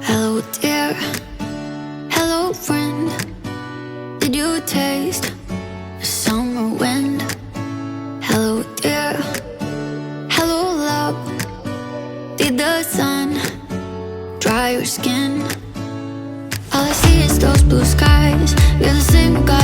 Hello dear, hello friend. Did you taste the summer wind? Hello dear, hello love. Did the sun dry your skin? All I see is those blue skies. We're the same guy.